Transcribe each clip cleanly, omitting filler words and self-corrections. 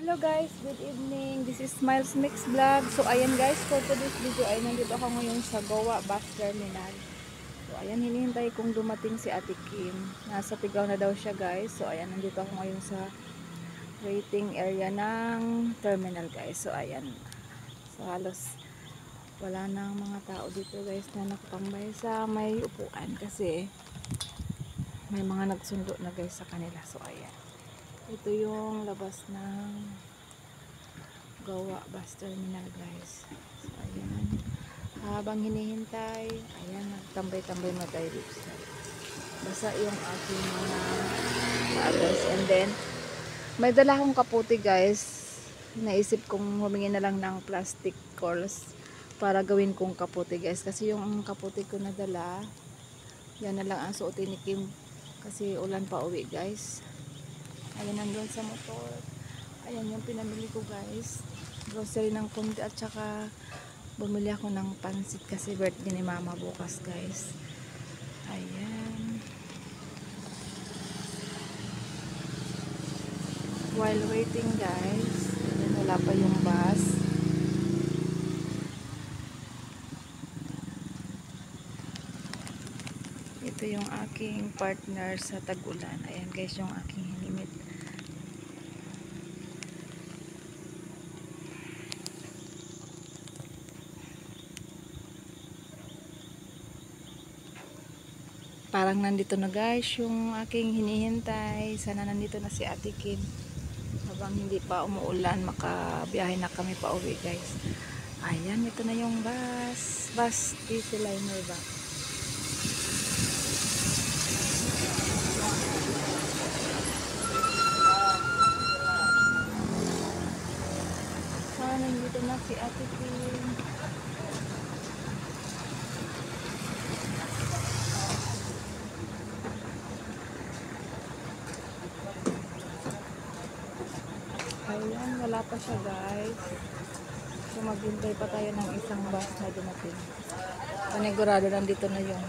Hello guys, good evening. This is Smiles Mix Vlog. So ayan guys, for today's video ay nandito ako ngayon sa Goa Bus Terminal. So ayan, hinihintay kong dumating si Ate Kim. Nasa Pigaw na daw siya guys. So ayan, nandito ako ngayon sa waiting area ng terminal guys. So ayan, so halos wala na ang mga tao dito guys na nakatambay sa may upuan kasi may mga nagsundo na guys sa kanila. So ayan, ito yung labas ng Goa Bus Terminal guys. So ayan, habang hinihintay, ayan, nagtambay-tambay na tayo dito. Basa yung aking mga guys. And then may dala akong kaputi guys. Naisip kong humingi na lang ng plastic corals para gawin kong kaputi guys, kasi yung kaputi ko na dala, yan na lang ang suotin ni Kim kasi ulan pa uwi guys. Ayan, nandun sa motor. Ayan yung pinamili ko guys, grocery ng konti, at saka bumili ako ng pansit kasi birthday ni mama bukas guys. Ayan, while waiting guys, ayan, wala pa yung bus. Ito yung aking partner sa tag-ulan. Ayan guys yung aking hinimit. Parang nandito na guys yung aking hinihintay. Sana nandito na si Ate Kim. Habang hindi pa umuulan, makabiyahe na kami pa uwi guys. Ayan, ito na yung bus. Bus Easy Liner ba? Sana nandito na si Ate Kim. Ayan, wala pa siya guys. So maghintay pa tayo ng isang bus na dumating. Panigurado nandito na yung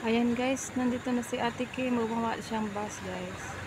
Ayan guys, nandito na si Ate Kim. Bumaba siyang bus guys.